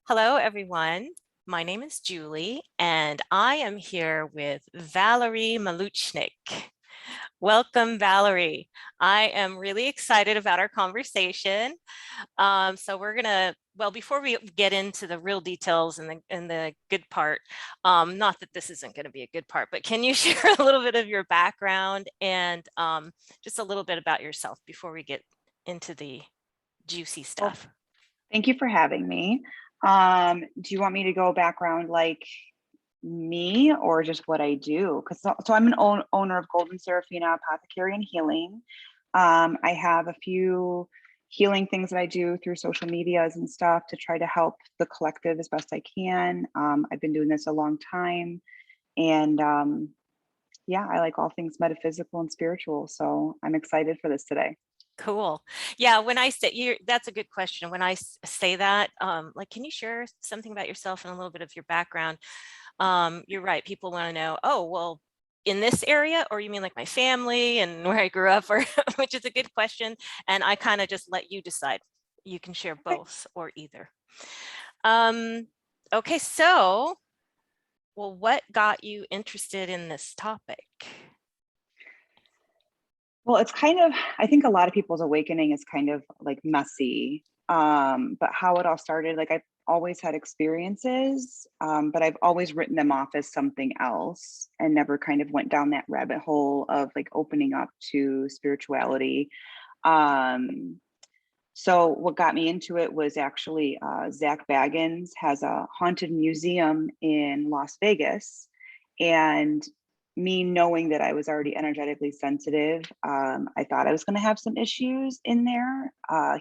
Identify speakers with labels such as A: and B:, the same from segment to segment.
A: Hello, everyone. My name is Julie, and I am here with Valerie Maluchnik. Welcome, Valerie. I am really excited about our conversation. So we're gonna, well, before we get into the real details and the good part, not that this isn't going to be a good part, but can you share a little bit of your background and just a little bit about yourself before we get into the juicy
B: Well,
A: stuff?
B: thank you for having me. Do you want me to go background like me or just what I do? Because so I'm an owner of Golden Serafina Apothecary and Healing. I have a few healing things that I do through social medias and stuff to try to help the collective as best I can. I've been doing this a long time, and yeah, I like all things metaphysical and spiritual. So I'm excited for this today.
A: Cool. Yeah, when I say you, that's a good question. When I say that, like, can you share something about yourself and a little bit of your background? You're right. People want to know, oh, well, in this area, or you mean like my family and where I grew up, or which is a good question. And I kind of just let you decide. You can share
B: Okay.
A: both or either. Um, okay, so, well, what got you interested in this topic?
B: Well, it's kind of, I think a lot of people's awakening is kind of like messy. But how it all started, like I've always had experiences, but I've always written them off as something else and never kind of went down that rabbit hole of like opening up to spirituality. Um, so what got me into it was actually Zach Baggins has a haunted museum in Las Vegas. And me knowing that I was already energetically sensitive, I thought I was going to have some issues in there.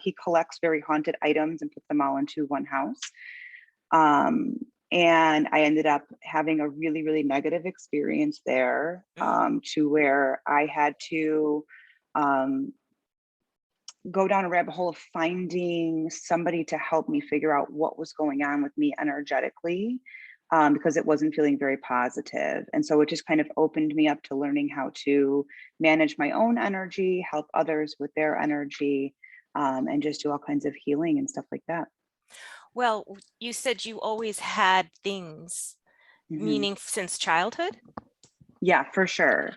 B: He collects very haunted items and puts them all into one house. Um, and I ended up having a really, really negative experience there,
A: Mm,
B: to where I had to um, go down a rabbit hole of finding somebody to help me figure out what was going on with me energetically, because it wasn't feeling very positive. And so it just kind of opened me up to learning how to manage my own energy, help others with their energy, and just do all kinds of healing and stuff like that.
A: Well, you said you always had things,
B: Mhm.
A: meaning since childhood?
B: Yeah, for sure.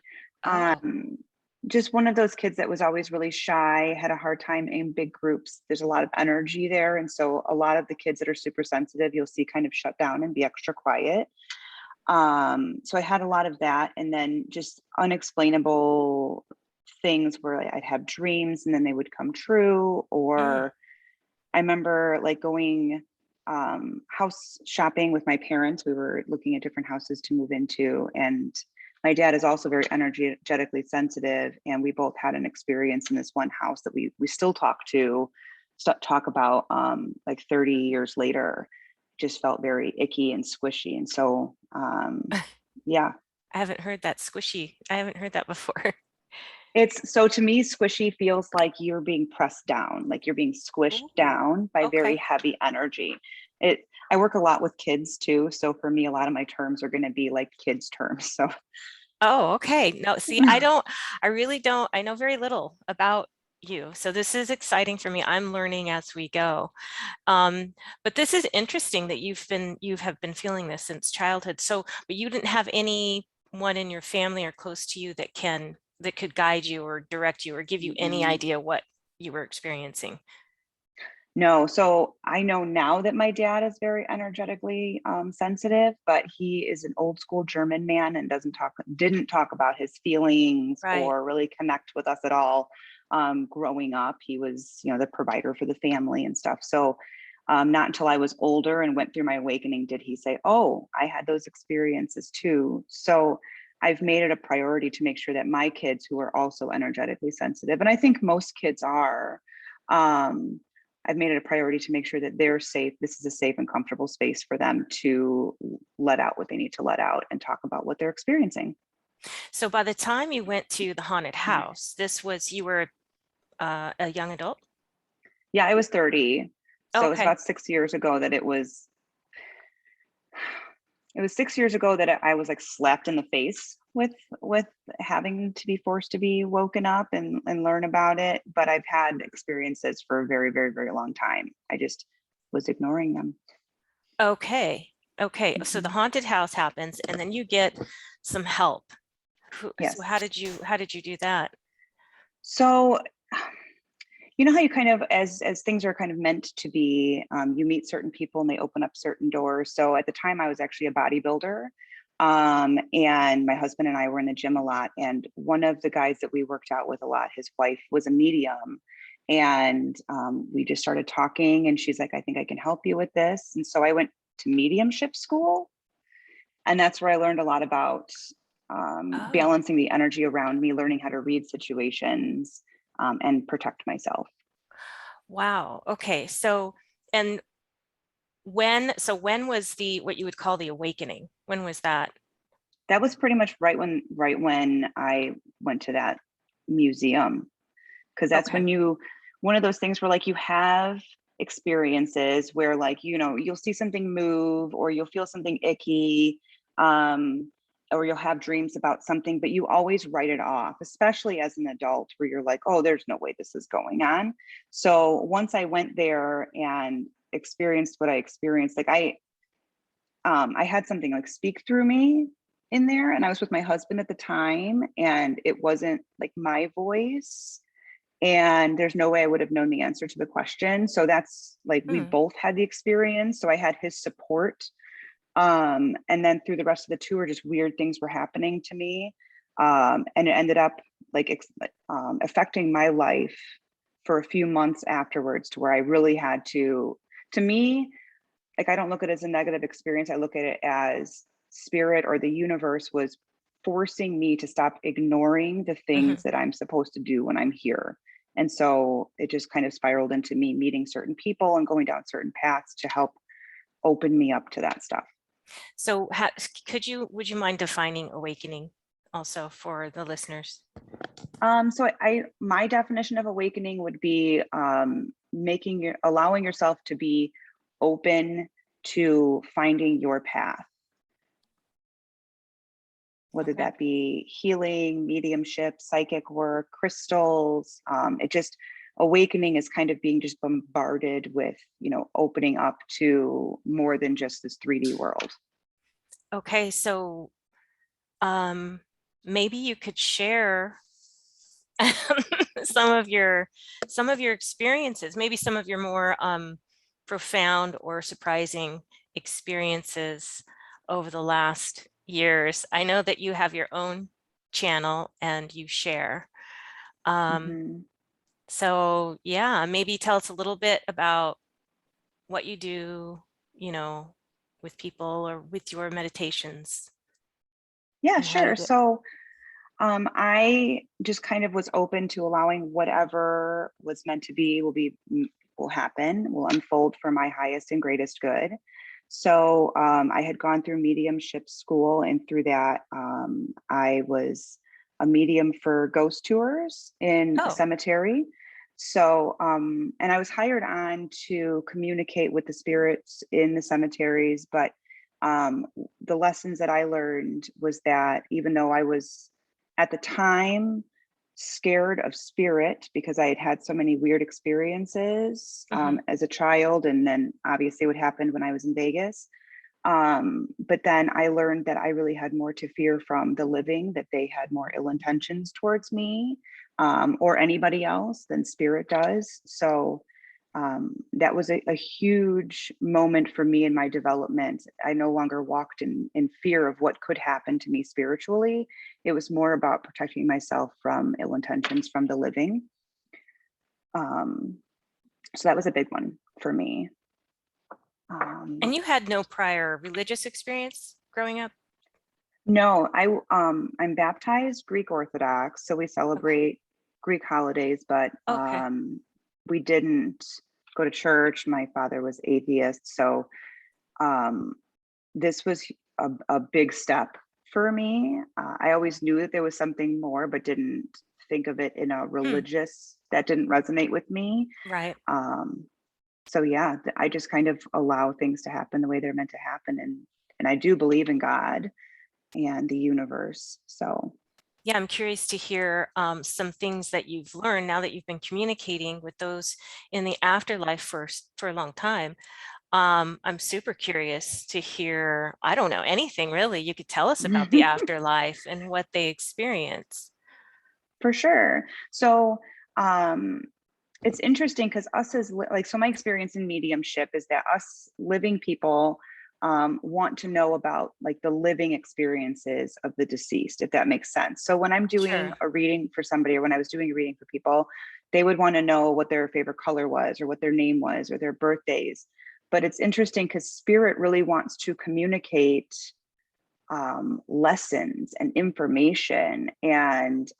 A: Oh,
B: Um, just one of those kids that was always really shy, had a hard time in big groups. There's a lot of energy there. And so a lot of the kids that are super sensitive, you'll see kind of shut down and be extra quiet. So I had a lot of that. And then just unexplainable things where like, I'd have dreams and then they would come true.
A: mm,
B: Or I remember like going house shopping with my parents. We were looking at different houses to move into, and my dad is also very energetically sensitive, and we both had an experience in this one house that we still talk about like 30 years later. Just felt very icky and squishy, and so yeah.
A: I haven't heard that squishy. I haven't heard that before.
B: It's so to me, squishy feels like you're being pressed down, like you're being squished
A: Ooh,
B: down by very
A: okay.
B: heavy energy. I work a lot with kids too. So for me, a lot of my terms are going to be like kids' terms. So
A: Oh, okay. No, see, I really don't, I know very little about you. So this is exciting for me. I'm learning as we go. But this is interesting that you have been feeling this since childhood. So, but you didn't have anyone in your family or close to you that could guide you or direct you or give you any
B: mm-mm.
A: idea what you were experiencing.
B: No. So I know now that my dad is very energetically sensitive, but he is an old school German man and didn't talk about his feelings
A: Right.
B: or really connect with us at all. Growing up, he was, the provider for the family and stuff. So not until I was older and went through my awakening did he say, "Oh, I had those experiences too." So I've made it a priority to make sure that my kids who are also energetically sensitive, and I think most kids are, um, I've made it a priority to make sure that they're safe. This is a safe and comfortable space for them to let out what they need to let out and talk about what they're experiencing.
A: So by the time you went to the haunted house, you were a young adult?
B: Yeah, I was 30. So it was
A: Okay.
B: about 6 years ago that it was 6 years ago that I was like slapped in the face with having to be forced to be woken up and learn about it. But I've had experiences for a very, very, very long time. I just was ignoring them.
A: Okay. Okay. So the
B: Mhm.
A: haunted house happens and then you get some help. So
B: Yes.
A: how did you do that?
B: So, you know how you kind of, as things are kind of meant to be, you meet certain people and they open up certain doors. So at the time, I was actually a bodybuilder, and my husband and I were in the gym a lot. And one of the guys that we worked out with a lot, his wife was a medium, and we just started talking. And she's like, "I think I can help you with this." And so I went to mediumship school, and that's where I learned a lot about
A: Oh,
B: balancing the energy around me, learning how to read situations, and protect myself.
A: wow. Okay. And when was the, what you would call the awakening? When was that?
B: That was pretty much right when I went to that museum, because that's
A: Okay.
B: when you, one of those things where like you have experiences where like, you'll see something move or you'll feel something icky, um or you'll have dreams about something, but you always write it off, especially as an adult, where you're like, oh, there's no way this is going on. So once I went there and experienced what I experienced, like I had something like speak through me in there, and I was with my husband at the time, and it wasn't like my voice, and there's no way I would have known the answer to the question. So that's like we
A: Mm,
B: both had the experience. So I had his support. And then through the rest of the tour, just weird things were happening to me. And it ended up like affecting my life for a few months afterwards, to where I really had to me, like I don't look at it as a negative experience. I look at it as spirit or the universe was forcing me to stop ignoring the
A: mhm.
B: things that I'm supposed to do when I'm here. And so it just kind of spiraled into me meeting certain people and going down certain paths to help open me up to that stuff.
A: So would you mind defining awakening also for the listeners?
B: So my definition of awakening would be allowing yourself to be open to finding your path, whether
A: Okay.
B: that be healing, mediumship, psychic work, crystals. It just, awakening is kind of being just bombarded with, opening up to more than just this 3D world.
A: Okay. So um, maybe you could share some of your experiences, maybe some of your more profound or surprising experiences over the last years. I know that you have your own channel and you share. Um,
B: Mhm.
A: so yeah, maybe tell us a little bit about what you do, you know, with people or with your meditations
B: Yeah,
A: and how you
B: sure.
A: do it.
B: So I just kind of was open to allowing whatever was meant to be will happen, will unfold for my highest and greatest good. So I had gone through mediumship school, and through that, I was a medium for ghost tours in a
A: Oh,
B: cemetery. So, and I was hired on to communicate with the spirits in the cemeteries, but the lessons that I learned was that even though I was at the time scared of spirit because I had had so many weird experiences
A: mhm.
B: as a child, and then obviously what happened when I was in Vegas. But then I learned that I really had more to fear from the living, that they had more ill intentions towards me, or anybody else, than spirit does. So that was a huge moment for me in my development. I no longer walked in fear of what could happen to me spiritually. It was more about protecting myself from ill intentions from the living. Um, so that was a big one for me.
A: And
B: Um,
A: you had no prior religious experience growing up?
B: no, I'm baptized Greek Orthodox, so we
A: Okay.
B: celebrate Greek holidays, but
A: Okay.
B: we didn't go to church. My father was atheist, so um, this was a big step for me. I always knew that there was something more, but didn't think of it in a
A: Hmm.
B: religious, that didn't resonate with me.
A: Right.
B: Um, so yeah, I just kind of allow things to happen the way they're meant to happen. And I do believe in God and the universe. So
A: Yeah, I'm curious to hear some things that you've learned now that you've been communicating with those in the afterlife for a long time. I'm super curious to hear, I don't know, anything really you could tell us about the afterlife and what they experience.
B: For sure. So, um, it's interesting because us as like, so my experience in mediumship is that us living people want to know about like the living experiences of the deceased, if that makes sense. So when I'm doing
A: Sure.
B: a reading for somebody, or when I was doing a reading for people, they would want to know what their favorite color was, or what their name was, or their birthdays. But it's interesting because spirit really wants to communicate lessons and information and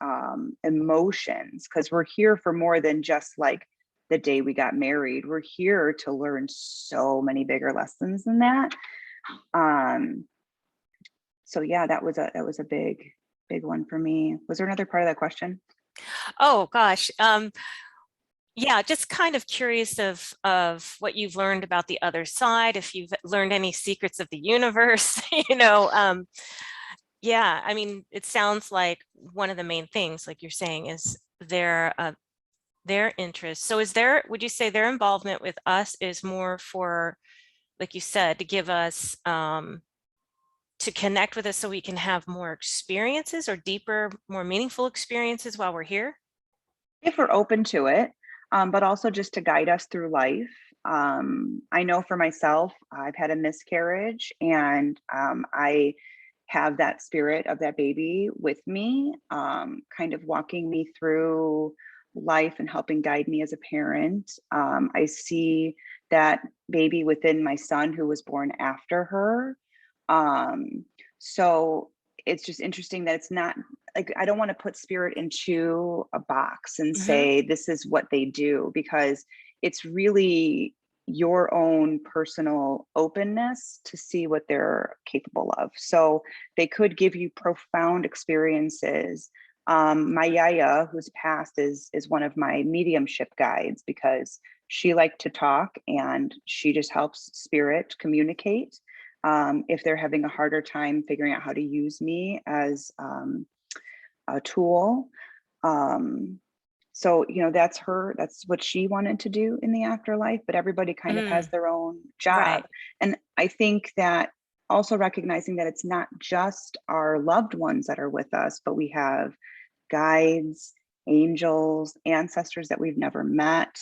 B: emotions, because we're here for more than just like the day we got married. We're here to learn so many bigger lessons than that. um so yeah, that was a big one for me. Was there another part of that question?
A: Oh gosh. Yeah, just kind of curious of what you've learned about the other side, if you've learned any secrets of the universe, yeah, I mean, it sounds like one of the main things, like you're saying, is their interest. So would you say their involvement with us is more for, like you said, to give us to connect with us so we can have more experiences or deeper, more meaningful experiences while we're here?
B: If we're open to it, but also just to guide us through life. I know for myself, I've had a miscarriage, and I have that spirit of that baby with me, kind of walking me through life and helping guide me as a parent. I see that baby within my son who was born after her. Um, so it's just interesting that it's not like, I don't want to put spirit into a box and
A: Hmm.
B: say this is what they do, because it's really your own personal openness to see what they're capable of. So they could give you profound experiences. My yaya, who's passed, is one of my mediumship guides, because she liked to talk and she just helps spirit communicate. If they're having a harder time figuring out how to use me as a tool. Um, so, that's what she wanted to do in the afterlife, but everybody kind of has
A: Mm,
B: their own job.
A: right.
B: And I think that also recognizing that it's not just our loved ones that are with us, but we have guides, angels, ancestors that we've never met.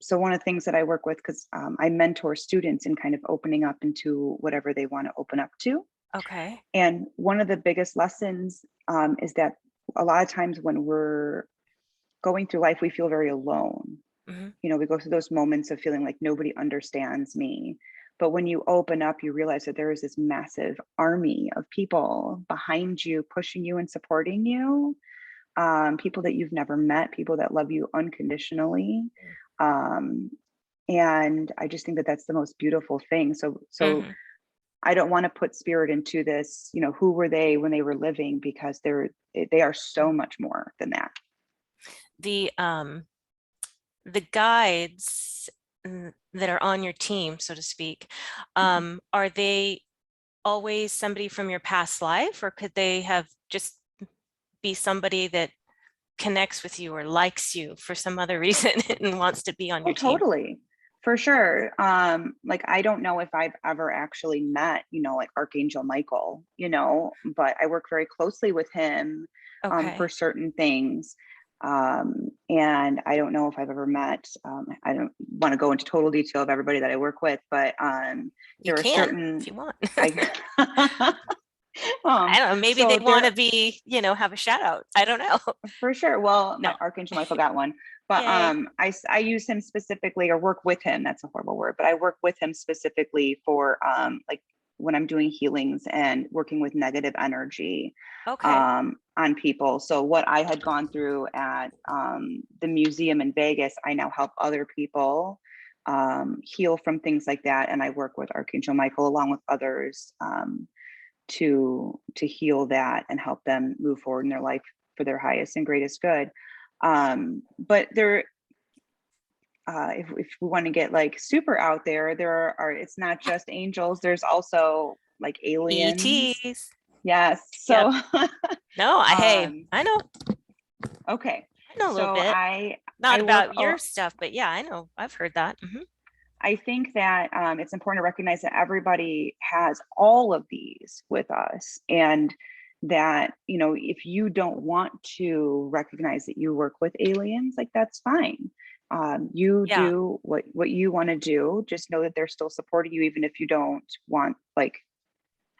B: So one of the things that I work with, because I mentor students in kind of opening up into whatever they want to open up to.
A: Okay.
B: And one of the biggest lessons is that a lot of times when we're going through life, we feel very alone.
A: Hmm.
B: We go through those moments of feeling like nobody understands me. But when you open up, you realize that there is this massive army of people behind you, pushing you and supporting you. People that you've never met, people that love you unconditionally. Um, and I just think that that's the most beautiful thing. So
A: Hmm.
B: I don't want to put spirit into this, who were they when they were living, because they are so much more than that.
A: The the guides that are on your team, so to speak, are they always somebody from your past life, or could they have just be somebody that connects with you or likes you for some other reason and wants to be on
B: Oh,
A: your team?
B: totally. For sure. Like I don't know if I've ever actually met, like Archangel Michael, but I work very closely with him for
A: Okay.
B: certain things. And I don't know if I've ever met, I don't want to go into total detail of everybody that I work with, but
A: You
B: there are
A: can if
B: certain
A: you want.
B: I
A: I don't know, maybe
B: so
A: they'd want to
B: there
A: be, have a shout out. I don't know.
B: For sure. Well,
A: No.
B: my Archangel Michael got one, but
A: Yay.
B: I use him specifically, or work with him. That's a horrible word, but I work with him specifically for like when I'm doing healings and working with negative energy
A: Okay.
B: on people. So what I had gone through at the museum in Vegas, I now help other people heal from things like that, and I work with Archangel Michael along with others. To heal that and help them move forward in their life for their highest and greatest good. But if we want to get like super out there are it's not just angels. There's also like aliens.
A: ETs.
B: Yes.
A: Yep.
B: So
A: No, hey,
B: um,
A: I
B: okay.
A: know a little
B: So
A: bit.
B: I
A: Not
B: I work.
A: about your stuff, but yeah, I know. I've heard that. Hmm.
B: I think that it's important to recognize that everybody has all of these with us, and that, you know, if you don't want to recognize that you work with aliens, like that's fine. You
A: Yeah.
B: do what you want to do. Just know that they're still supporting you, even if you don't want, like,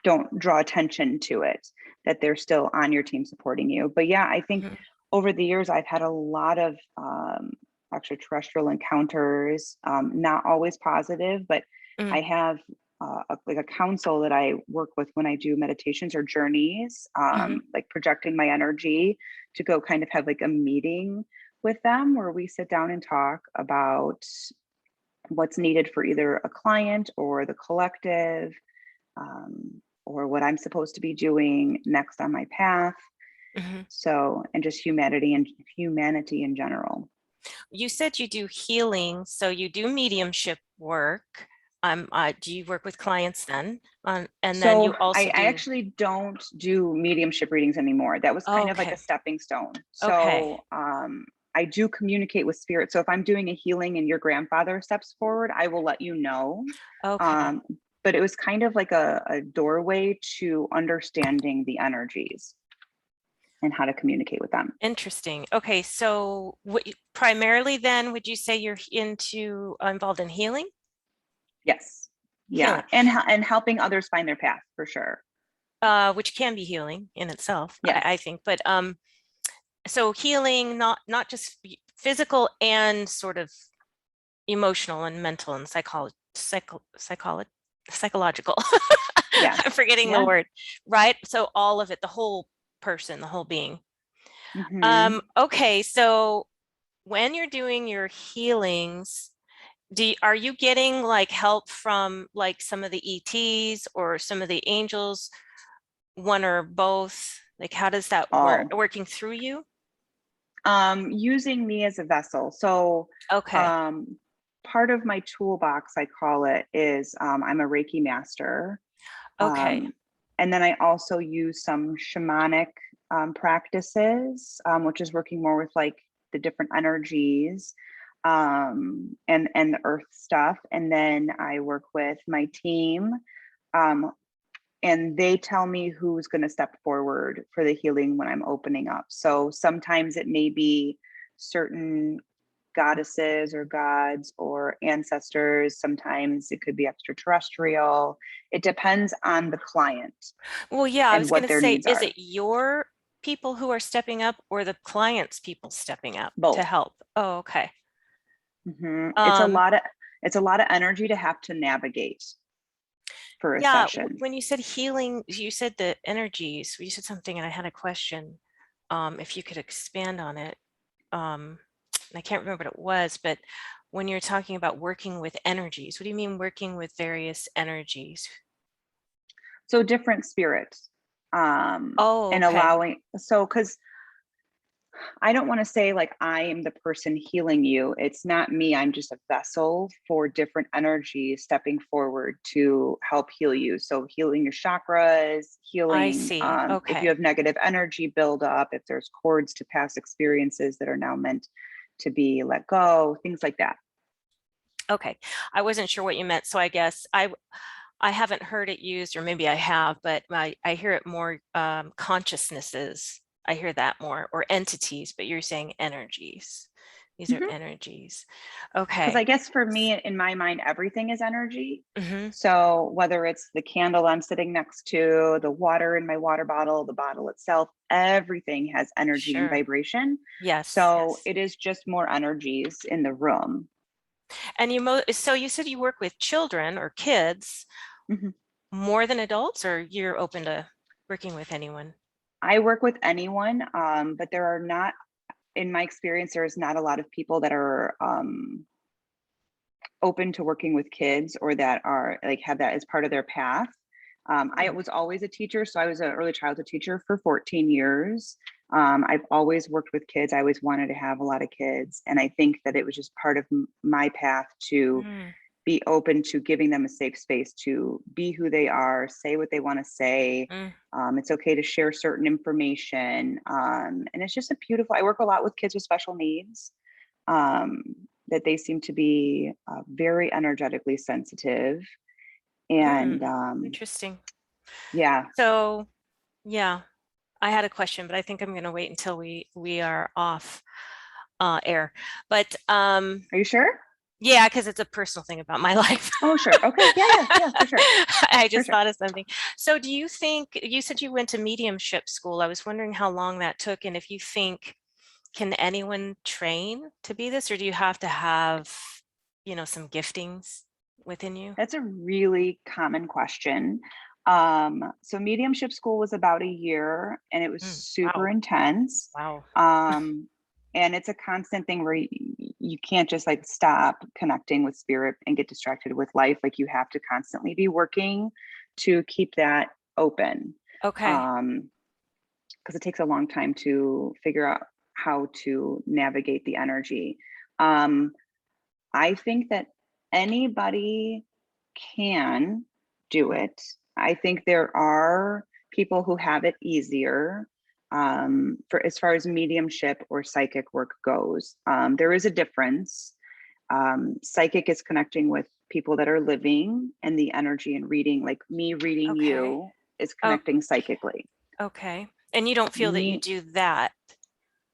B: don't draw attention to it, that they're still on your team supporting you. But yeah, I think
A: Mhm.
B: over the years, I've had a lot of extraterrestrial encounters, not always positive, but
A: Mm,
B: I have like a council that I work with when I do meditations or journeys,
A: mhm,
B: like projecting my energy to go kind of have like a meeting with them where we sit down and talk about what's needed for either a client or the collective, or what I'm supposed to be doing next on my path.
A: mhm.
B: So, and just humanity in general.
A: You said you do healing, so you do mediumship work. Do you work with clients then? And then
B: So
A: you
B: I,
A: also
B: I
A: do,
B: actually don't do mediumship readings anymore. That was
A: oh,
B: kind of like a
A: okay,
B: stepping stone.
A: okay,
B: So I do communicate with spirit. So if I'm doing a healing and your grandfather steps forward, I will let you know.
A: okay.
B: Um, but it was kind of like a doorway to understanding the energies and how to communicate with them.
A: Interesting. Okay, so primarily then, would you say you're into involved in healing?
B: Yes. Yeah.
A: Healing,
B: And helping others find their path for sure.
A: which can be healing in itself, I
B: Yes.
A: think. But so healing, not just physical and sort of emotional and mental and psychological. I'm
B: Yes.
A: forgetting the
B: Yeah.
A: word, right? So all of it, the whole person, the whole being.
B: Hmm.
A: Okay, so when you're doing your healings, are you getting like help from like some of the ETs or some of the angels, one or both? Like how does that work?
B: All.
A: Working through you?
B: Using me as a vessel. So
A: Okay.
B: um, part of my toolbox, I call it, is I'm a Reiki master.
A: Okay.
B: Um, and then I also use some shamanic practices, which is working more with like the different energies, and the earth stuff. And then I work with my team, um, and they tell me who's going to step forward for the healing when I'm opening up. So sometimes it may be certain goddesses or gods or ancestors. Sometimes it could be extraterrestrial. It depends on the client
A: Well, yeah, I
B: and
A: was going
B: what
A: to
B: their
A: say,
B: needs
A: is
B: are.
A: it your people who are stepping up or the client's people stepping up to
B: Both.
A: help? Oh, okay.
B: It's a
A: Um,
B: lot of energy to have to navigate for a
A: yeah,
B: session.
A: when you said healing, you said the energies, you said something and I had a question. If you could expand on it. Um, I can't remember what it was, but when you're talking about working with energies, what do you mean working with various energies?
B: So different spirits,
A: Oh,
B: and
A: okay.
B: allowing, so because I don't want to say like I am the person healing you. It's not me. I'm just a vessel for different energies stepping forward to help heal you. So healing your chakras,
A: I
B: healing
A: see.
B: if you
A: Okay.
B: have negative energy build up, if there's cords to past experiences that are now meant to be let go, things like that.
A: Okay. I wasn't sure what you meant, so I guess I haven't heard it used, or maybe I have, but I hear it more consciousnesses. I hear that more, or entities, but you're saying energies. These are energies.
B: Because
A: Okay.
B: I guess for me, in my mind, everything is energy.
A: Hmm.
B: So whether it's the candle I'm sitting next to, the water in my water bottle, the bottle itself, everything has energy and
A: Sure.
B: vibration.
A: Yes,
B: So
A: yes.
B: it is just more energies in the room.
A: And so you said you work with children or kids
B: Mhm.
A: more than adults, or you're open to working with anyone?
B: I work with anyone, but there are not, in my experience, there's not a lot of people that are open to working with kids or that are like have that as part of their path. I
A: Hmm.
B: was always a teacher, so I was an early childhood teacher for 14 years. I've always worked with kids. I always wanted to have a lot of kids, and I think that it was just part of my path to
A: Mm,
B: be open to giving them a safe space to be who they are, say what they want to say.
A: mm.
B: It's okay to share certain information, and it's just a beautiful. I work a lot with kids with special needs, um, that they seem to be very energetically sensitive. And
A: Interesting.
B: yeah.
A: So yeah, I had a question, but I think I'm going to wait until we are off air. But
B: Are you sure?
A: yeah, because it's a personal thing about my life.
B: Oh, sure. Okay. Yeah, yeah, yeah, for sure.
A: I
B: For
A: just
B: sure.
A: thought of something. So do you think, you said you went to mediumship school. I was wondering how long that took, and if you think, can anyone train to be this, or do you have to have, some giftings within you?
B: That's a really common question. So mediumship school was about a year and it was super
A: Wow.
B: intense.
A: Wow.
B: Um, and it's a constant thing where you can't just like stop connecting with spirit and get distracted with life. Like you have to constantly be working to keep that open.
A: Okay.
B: Because it takes a long time to figure out how to navigate the energy. Um, I think that anybody can do it. I think there are people who have it easier for as far as mediumship or psychic work goes. There is a difference. Psychic is connecting with people that are living, and the energy and reading, like me reading
A: Okay.
B: you, is
A: Oh,
B: connecting psychically.
A: okay. And you don't feel that you
B: Me,
A: do that?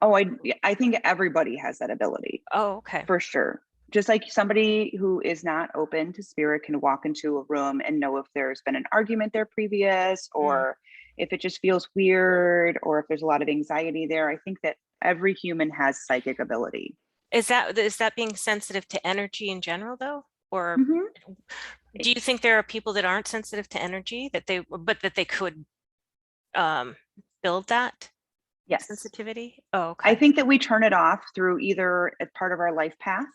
B: oh, I think everybody has that ability.
A: Oh, okay.
B: For sure. Just like somebody who is not open to spirit can walk into a room and know if there's been an argument there previous,
A: Mm.
B: or if it just feels weird, or if there's a lot of anxiety there. I think that every human has psychic ability.
A: Is that being sensitive to energy in general though? Or
B: Hmm.
A: do you think there are people that aren't sensitive to energy but that they could um, build that
B: Yes.
A: sensitivity? Oh,
B: I
A: okay.
B: think that we turn it off through either a part of our life path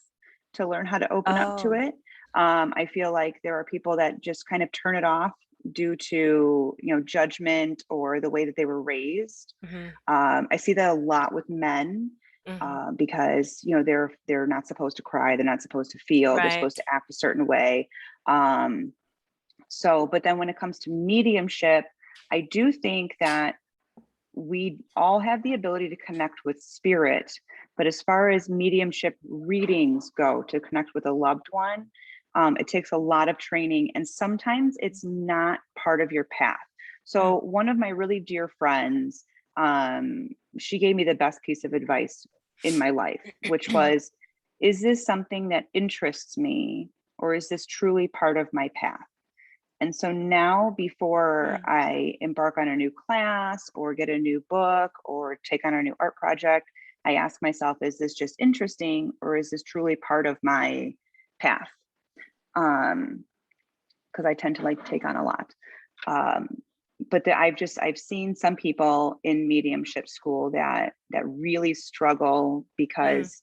B: to learn how to open up to
A: Oh,
B: it. I feel like there are people that just kind of turn it off due to, judgment or the way that they were raised.
A: hmm
B: I see that a lot with men,
A: hmm
B: because they're not supposed to cry, they're not supposed to feel, they're supposed
A: right.
B: to act a certain way. Um, but then when it comes to mediumship, I do think that we all have the ability to connect with spirit, but as far as mediumship readings go, to connect with a loved one, it takes a lot of training, and sometimes it's not part of your path.
A: Mm,
B: So one of my really dear friends, she gave me the best piece of advice in my life, which was, is this something that interests me, or is this truly part of my path? And so now, before
A: mm.
B: I embark on a new class or get a new book or take on a new art project, I ask myself, is this just interesting, or is this truly part of my path? Because I tend to like take on a lot. Um, I've seen some people in mediumship school that really struggle
A: Mm,
B: because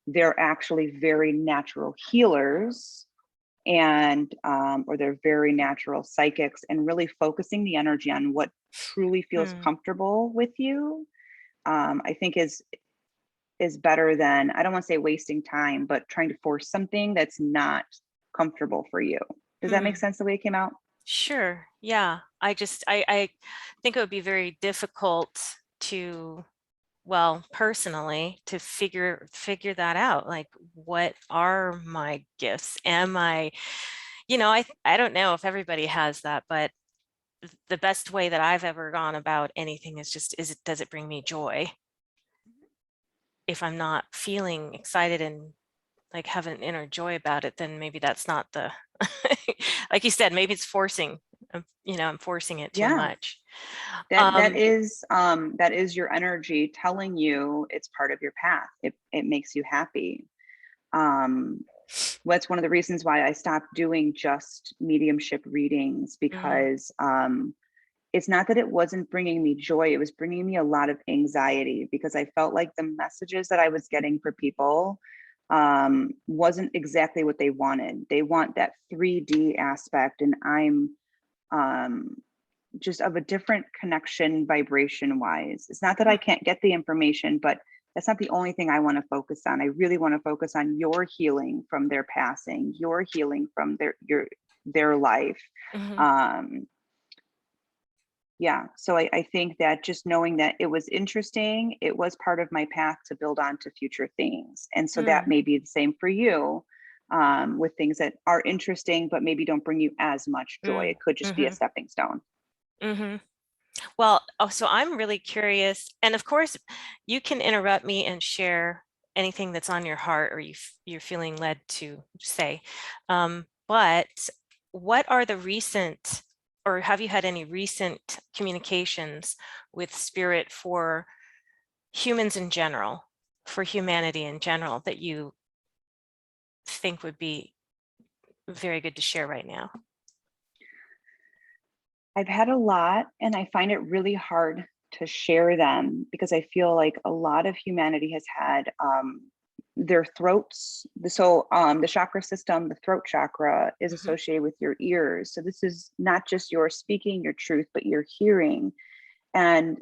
B: they're actually very natural healers, and or they're very natural psychics, and really focusing the energy on what truly feels
A: mm,
B: comfortable with you, I think is better than, I don't want to say wasting time, but trying to force something that's not comfortable for you. Does that make
A: mm.
B: sense the way it came out?
A: Sure. Yeah. I think it would be very difficult to, well, personally, to figure that out. Like, what are my gifts? Am I, I don't know if everybody has that, but the best way that I've ever gone about anything does it bring me joy? If I'm not feeling excited and like have an inner joy about it, then maybe that's not the, like you said, maybe it's forcing, I'm forcing it too
B: Yeah,
A: much.
B: that that
A: Um,
B: is that is your energy telling you it's part of your path. It makes you happy. um that's one of the reasons why I stopped doing just mediumship readings,
A: mm,
B: because it's not that it wasn't bringing me joy, it was bringing me a lot of anxiety, because I felt like the messages that I was getting for people wasn't exactly what they wanted. They want that 3D aspect, and I'm um, just of a different connection vibration wise. It's not that I
A: mm,
B: can't get the information, but that's not the only thing I want to focus on. I really want to focus on your healing from their passing, your healing from their life.
A: mhm.
B: Um, Yeah. So I think that just knowing that it was interesting, it was part of my path to build on to future things. And so that
A: Mm,
B: may be the same for you, with things that are interesting, but maybe don't bring you as much joy.
A: mm,
B: It could just be a
A: mm-hmm,
B: stepping stone.
A: mm-hmm. Well, oh, so I'm really curious, and of course, you can interrupt me and share anything that's on your heart or you're feeling led to say. But what are the recent, or have you had any recent communications with spirit for humans in general, for humanity in general, that you think would be very good to share right now?
B: I've had a lot, and I find it really hard to share them because I feel like a lot of humanity has had their throats. The chakra system, the throat chakra, is
A: Mhm,
B: associated with your ears. So this is not just your speaking your truth, but your hearing. And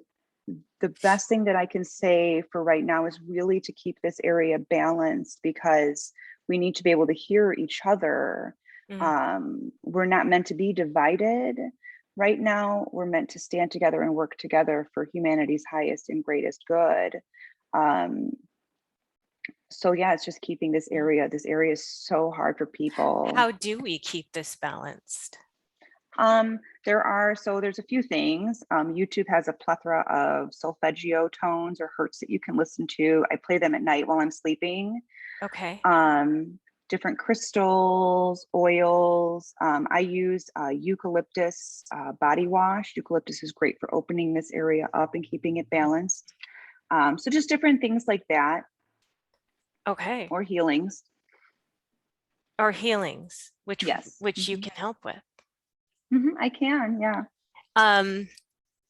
B: the best thing that I can say for right now is really to keep this area balanced because we need to be able to hear each other.
A: mm,
B: We're not meant to be divided. Right now, we're meant to stand together and work together for humanity's highest and greatest good. Um, so yeah, it's just keeping this
A: mm.
B: area. This area is so hard for people.
A: How do we keep this balanced?
B: There's a few things. YouTube has a plethora of solfeggio tones or hertz that you can listen to. I play them at night while I'm sleeping.
A: Okay.
B: Um, Different crystals, oils. I use eucalyptus body wash. Eucalyptus is great for opening this area up and keeping it balanced. So just different things like that,
A: Okay.
B: or healings.
A: Or healings,
B: Yes.
A: which you can help with.
B: I can. Yeah.
A: Um,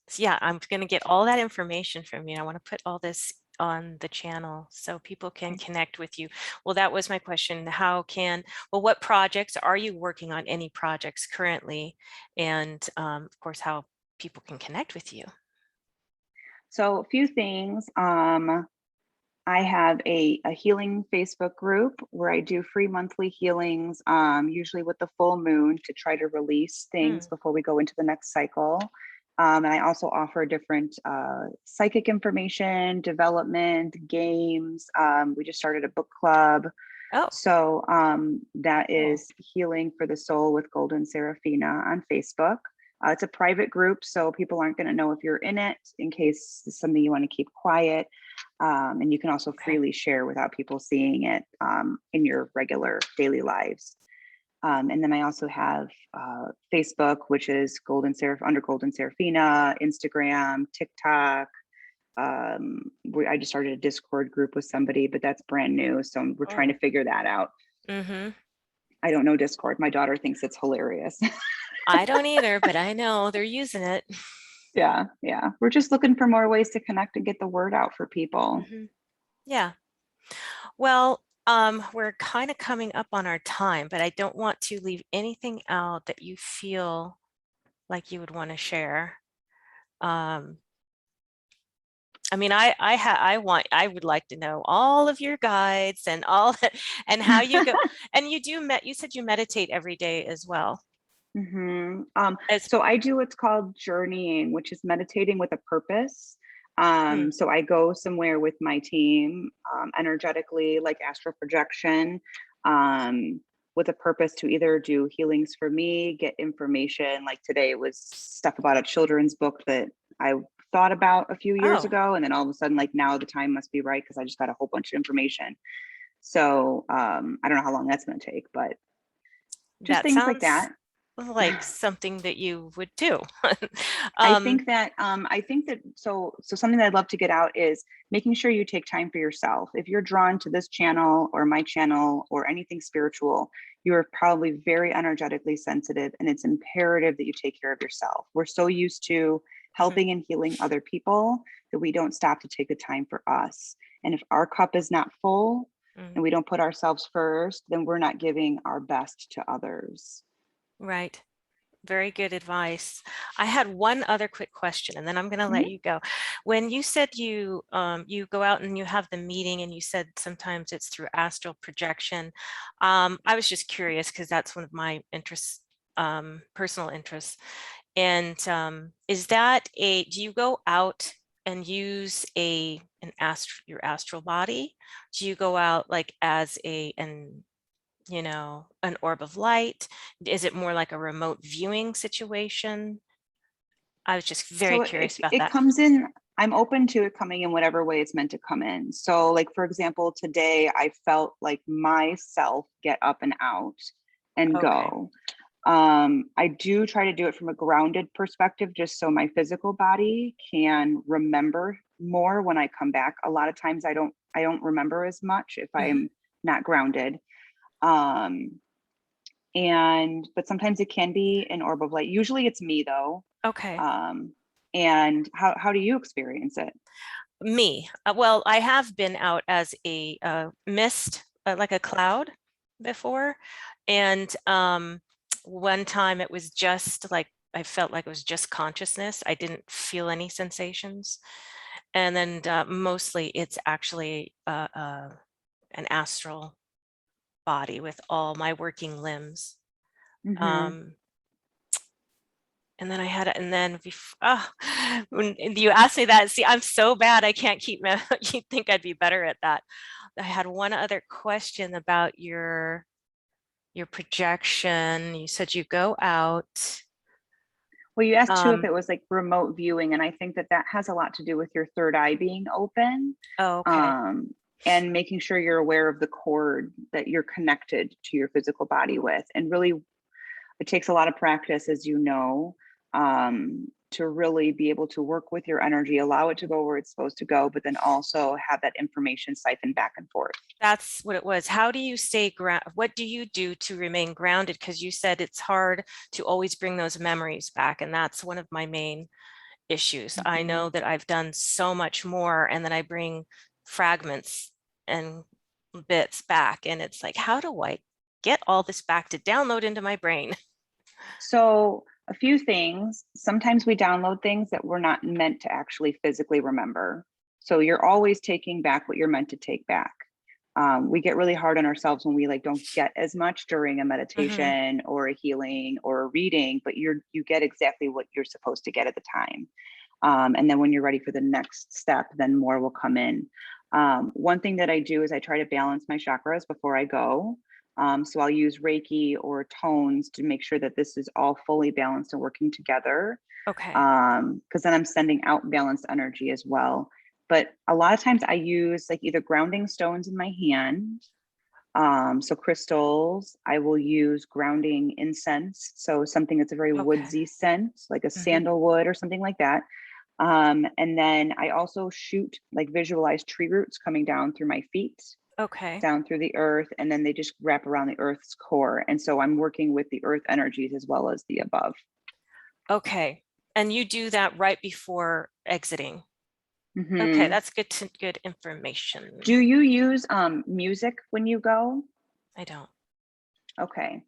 A: so yeah, I'm going to get all that information from you. I want to put all this on the channel so people can
B: Okay.
A: connect with you. Well, that was my question. Well, what projects are you working on? Any projects currently? And of course, how people can connect with you.
B: So a few things. I have a healing Facebook group where I do free monthly healings, usually with the full moon to try to release things
A: Mm.
B: before we go into the next cycle. And I also offer different psychic information, development, games. We just started a book club.
A: Oh,
B: So that
A: cool.
B: is Healing for the Soul with Golden Serafina on Facebook. It's a private group, so people aren't going to know if you're in it in case it's something you want to keep quiet. And you can also
A: Okay.
B: freely share without people seeing it in your regular daily lives. And then I also have Facebook, which is under Golden Serafina, Instagram, TikTok. I just started a Discord group with somebody, but that's brand new. So we're trying
A: Oh.
B: to figure that out.
A: Mm-hmm.
B: I don't know Discord. My daughter thinks it's hilarious.
A: I don't either, but I know they're using it.
B: Yeah, yeah. We're just looking for more ways to connect and get the word out for people.
A: Hmm. Yeah. Well, we're kind of coming up on our time, but I don't want to leave anything out that you feel like you would want to share. Um, I mean, I would like to know all of your guides and all that, and how you go. And you said you meditate every day as well. As
B: So I do what's called journeying, which is meditating with a purpose.
A: mm,
B: So I go somewhere with my team, energetically, like astral projection, um, with a purpose to either do healings for me, get information. Like today, it was stuff about a children's book that I thought about a few years
A: oh,
B: ago, and then all of a sudden, like now the time must be right because I just got a whole bunch of information. So I don't know how long that's going to take, but just
A: that
B: things like
A: sounds
B: that.
A: like something that you would do.
B: I
A: um,
B: think that so something that I'd love to get out is making sure you take time for yourself. If you're drawn to this channel or my channel or anything spiritual, you're probably very energetically sensitive, and it's imperative that you take care of yourself. We're so used to
A: mhm,
B: helping and healing other people that we don't stop to take the time for us. And if our cup is not full
A: mm.
B: and we don't put ourselves first, then we're not giving our best to others.
A: Right. Very good advice. I had one other quick question, and then I'm going to let
B: Mhm.
A: you go. When you said you go out and you have the meeting, and you said sometimes it's through astral projection, I was just curious because that's one of my interests, personal interests. And is that do you go out and use your astral body? Do you go out like as an orb of light? Is it more like a remote viewing situation? I was just very
B: So
A: curious about
B: it
A: that.
B: comes in, I'm open to it coming in whatever way it's meant to come in. So like, for example, today I felt like myself get up and out and
A: Okay.
B: go. I do try to do it from a grounded perspective, just so my physical body can remember more when I come back. A lot of times I don't remember as much if I
A: Hmm.
B: am not grounded. Um, but sometimes it can be an orb of light. Usually it's me though.
A: Okay.
B: Um, and how do you experience it?
A: Me. Well, I have been out as a mist, like a cloud before. And one time it was just like, I felt like it was just consciousness. I didn't feel any sensations. And then mostly it's actually an astral body with all my working limbs.
B: Hmm.
A: Um, and then I had it, and then when you asked me that, see, I'm so bad. I can't keep. You'd think I'd be better at that. I had one other question about your projection. You said you go out.
B: Well, you asked too if
A: Um,
B: it was like remote viewing, and I think that that has a lot to do with your third eye being open,
A: oh, okay.
B: um, and making sure you're aware of the cord that you're connected to your physical body with. And really, it takes a lot of practice, as you know, to really be able to work with your energy, allow it to go where it's supposed to go, but then also have that information siphoned back and forth.
A: That's what it was. How do you stay ground? What do you do to remain grounded? Because you said it's hard to always bring those memories back, and that's one of my main issues. I
B: Mhm.
A: know that I've done so much more, and then I bring fragments and bits back, and it's like, how do I get all this back to download into my brain?
B: So, a few things. Sometimes we download things that we're not meant to actually physically remember. So, you're always taking back what you're meant to take back. We get really hard on ourselves when we like don't get as much during a
A: Hmm.
B: meditation or a healing or a reading, but you get exactly what you're supposed to get at the time. And then when you're ready for the next step, then more will come in. One thing that I do is I try to balance my chakras before I go. So I'll use Reiki or tones to make sure that this is all fully balanced and working together.
A: Okay.
B: Because then I'm sending out balanced energy as well. But a lot of times I use like either grounding stones in my hand. So crystals, I will use grounding incense. So something that's a very
A: Okay.
B: woodsy scent, like a
A: Hmm.
B: sandalwood or something like that. And then I also shoot, like visualize tree roots coming down through my feet,
A: Okay.
B: down through the earth, and then they just wrap around the earth's core. And so I'm working with the earth energies as well as the above.
A: Okay. And you do that right before exiting. Okay,
B: Hmm.
A: that's good information.
B: Do you use music when you go?
A: I don't.
B: Okay.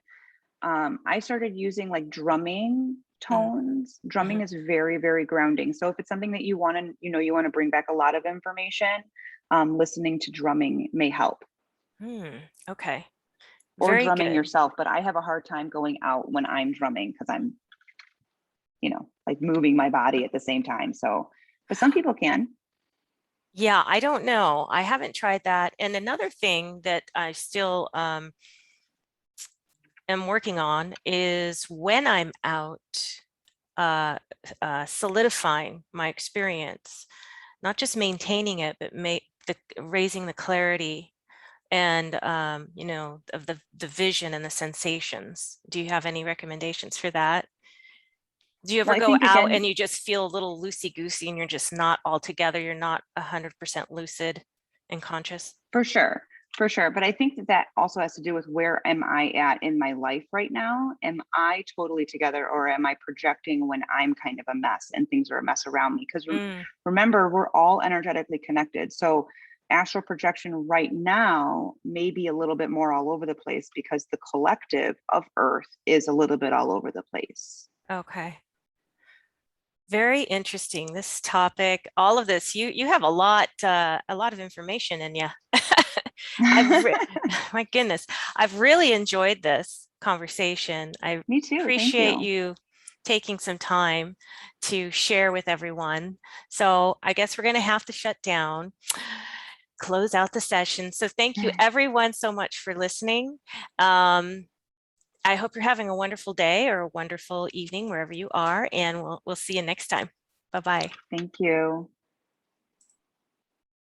B: I started using like drumming
A: Mm-hmm.
B: tones. Drumming is very, very grounding. So if it's something that you want to, you want to bring back a lot of information, listening to drumming may help,
A: Hmm. Okay.
B: or
A: Very
B: drumming
A: good.
B: yourself. But I have a hard time going out when I'm drumming because I'm, like moving my body at the same time. So, but some people can.
A: Yeah, I don't know. I haven't tried that. And another thing that I still am working on is when I'm out, uh, solidifying my experience, not just maintaining it, but raising the clarity and of the vision and the sensations. Do you have any recommendations for that? Do you ever
B: Well, I
A: go
B: think
A: out
B: again,
A: and you just feel a little loosey-goosey and you're just not all together, you're not 100% lucid and conscious?
B: for sure, for sure. But I think that that also has to do with where am I at in my life right now? Am I totally together, or am I projecting when I'm kind of a mess and things are a mess around me? Because
A: Mm,
B: remember, we're all energetically connected. So astral projection right now may be a little bit more all over the place because the collective of Earth is a little bit all over the place.
A: okay. Very interesting. This topic, all of this, you have a lot of information in you. My goodness, I've really enjoyed this conversation. I
B: Me too. Thank
A: appreciate
B: you.
A: you taking some time to share with everyone. So I guess we're going to have to shut down, close out the session. So thank you everyone so much for listening. I hope you're having a wonderful day or a wonderful evening wherever you are, and we'll see you next time. Bye-bye.
B: Thank you.